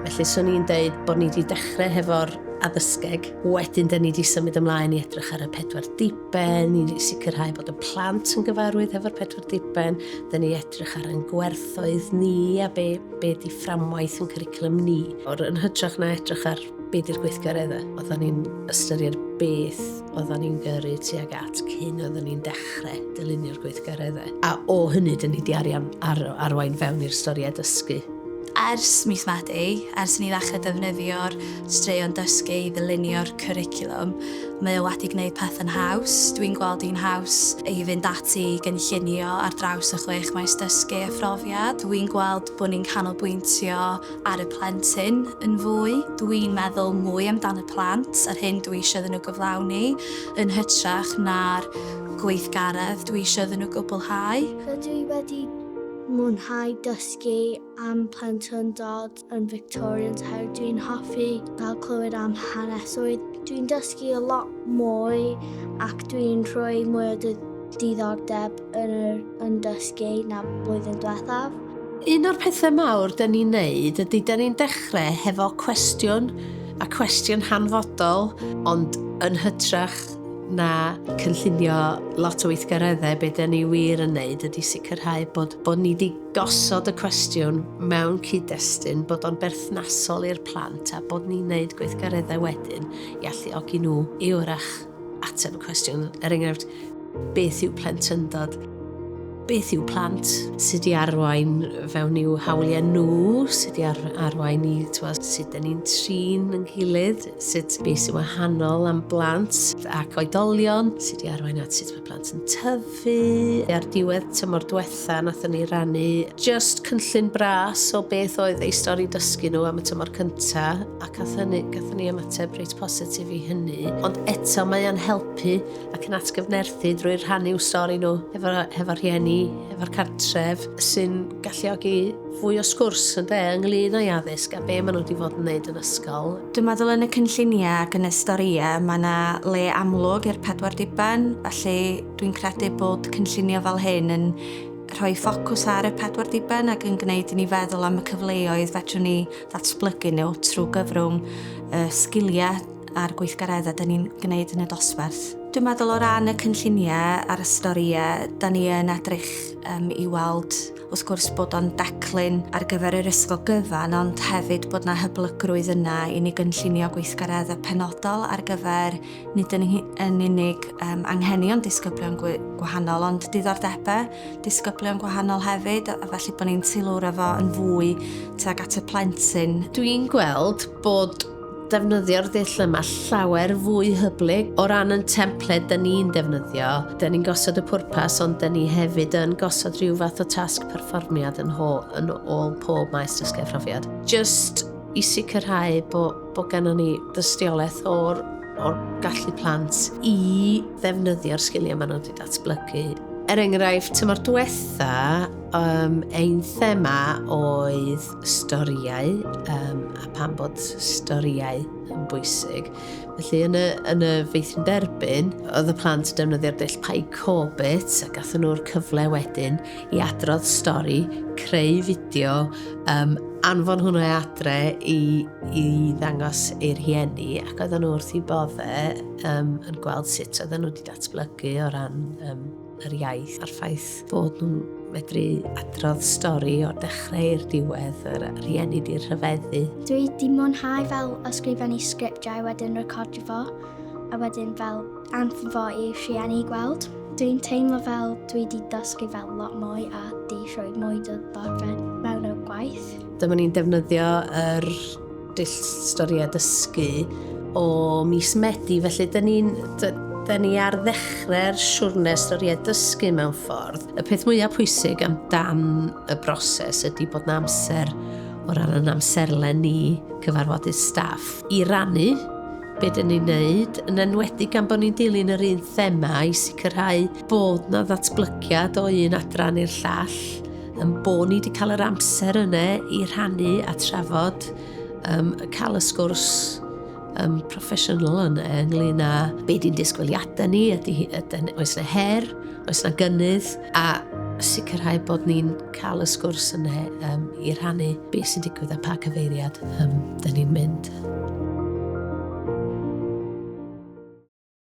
Felly, swn i'n dweud bod ni wedi dechrau hefo'r addysgeg. Wedyn, da ni wedi symud ymlaen i edrych ar y 4 diben, i sicrhau bod y plant yn gyfarwydd efo'r 4 diben. Da ni edrych ar yn gwerthoedd ni a be di fframwaith yn cwricwlwm ni. Yn hytrach na edrych ar be di'r gweithgareddau. Oedden ni'n ystyried beth oedden ni'n gyrru tuag at cyn oedden ni'n dechrau dylunio'r gweithgareddau. A o hynny, da ni wedi arwain fewn i'r stori a dysgu. Ers mis Medi, ers ni ddechrau defnyddio'r straeon dysgu i ddylunio'r cwricwlwm, mae o wedi gwneud pethau'n haws. Dwi'n gweld hi'n haws i fynd ati gynllunio ar draws y 6 maes dysgu a profiad. Dwi'n gweld bod ni'n canolbwyntio ar y plentyn yn fwy. Dwi'n meddwl mwy amdano y plant a'r hyn dwi eisiau iddyn nhw gyflawni, yn hytrach na'r gweithgaredd dwi eisiau iddyn nhw gwblhau. Dwi wedi mwynhau dysgu am plentyndod yn Victorians How. Dwi'n hoffi cael clywed am hanesoedd. Dwi'n dysgu a lot mwy ac dwi'n rhoi mwy o diddordeb yn dysgu na blwyddyn diwethaf. Un o'r pethau mawr da ni'n neud ydy da ni'n dechrau hefo cwestiwn a cwestiwn hanfodol, ond yn hytrach na cynllunio lot o weithgareddau, be da ni wir yn neud ydy sicrhau bod ni wedi gosod y cwestiwn mewn cyd-destun, bod o'n berthnasol i'r plant a bod ni'n neud gweithgareddau wedyn i alluogi nhw i wrach ateb y cwestiwn. Enghraifft, beth yw plentyndod? Beth yw plant? Sut i arwain fewn i'w hawliau nhw? Sut i arwain i sut da ni'n trin yn gilydd? Beth sy'n wahanol am blant ac oedolion? Sut i arwain at sut mae plant yn tyfu? Ar diwedd tymor diwetha nathon ni rannu just cynllun bras o beth oedd ei stori dysgu nhw am y tymor cynta, a gathon ni ymateb reit positif i hynny. Ond eto mae o'n helpu ac yn atgyfnerthu drwy'r rhannu'w stori nhw efo rhieni, efo'r cartref, sy'n galluogi fwy o sgwrs ynglyn â'i addysg a be maen nhw wedi fod yn gwneud yn ysgol. Dwi'n meddwl yn y cynlluniau ac yn y storiau mae yna le amlwg i'r 4 diben, felly dwi'n credu bod cynllunio fel hyn yn rhoi ffocws ar y 4 diben ac yn gwneud i ni feddwl am y cyfleoedd fedrwn ni ddatblygu nhw trwy gyfrwng sgiliau a'r gweithgareddau da ni'n gwneud yn y dosbarth. Dwi'n meddwl o ran y cynlluniau a'r y storiau, da ni yn edrych i weld, wrth gwrs, bod o'n declyn ar gyfer yr ysgol gyfan, ond hefyd bod yna hyblygrwydd yna i ni gynllunio gweithgareddau penodol ar gyfer nid yn unig anghenion disgyblion gwahanol, ond diddordebau disgyblion gwahanol hefyd, a felly bod ni'n teilwr efo yn fwy tuag at y plentyn. Dwi'n gweld bod defnyddio'r ddull yma llawer fwy hyblyg o ran yn templed da ni'n defnyddio. Da ni'n gosod y pwrpas, ond da ni hefyd yn gosod rhyw fath o tasg perfformiad yn ôl pob maes dysgu a profiad. Just i sicrhau bod gennym ni dystiolaeth o'r gallu plant i ddefnyddio'r sgiliau maen nhw wedi datblygu. Enghraifft, tymor diwetha, ein thema oedd storiau, a pan bod storiau yn bwysig. Felly yn y feithrin derbyn, oedd y plant yn defnyddio'r dull pai cobit, a gathon nhw'r cyfle wedyn i adrodd stori, creu fideo, anfon hwnna adre i ddangos i'r rhieni, ac oedden nhw wrth i boddau yn gweld sut oedden nhw wedi datblygu o ran yr iaith a'r ffaith bod nhw'n medru adrodd stori o'r dechrau i'r diwedd, yr rhieni di'r rhyfeddu. Dwi wedi mwynhau fel ysgrifennu sgriptiau wedyn recordio fo, a wedyn fel anfon fo i'r rhieni gweld. Dwi'n teimlo fel dwi wedi dysgu fel lot mwy a di rhoi mwy diddordeb mewn o'r gwaith. Dyma ni'n defnyddio yr dull storiau dysgu o mis Medi, felly da ni ar ddechrau'r siwrne storiau dysgu mewn ffordd. Y peth mwyaf pwysig amdan y broses ydy bod na amser o ran yn amserlau ni, cyfarfodydd staff, i rannu beth dyn ni'n neud, yn enwedig am bod ni'n dilyn yr un thema i sicrhau bod na ddatblygiad o un adran i'r llall, yn bod ni wedi cael yr amser yna i rannu a trafod, cael y sgwrs proffesiynol yna ynglyn â be di'n disgwyliadau ni, oes na her, oes na gynnydd, a sicrhau bod ni'n cael y sgwrs yna i rhannu beth sy'n digwydd a pa cyfeiriad dyn ni'n mynd.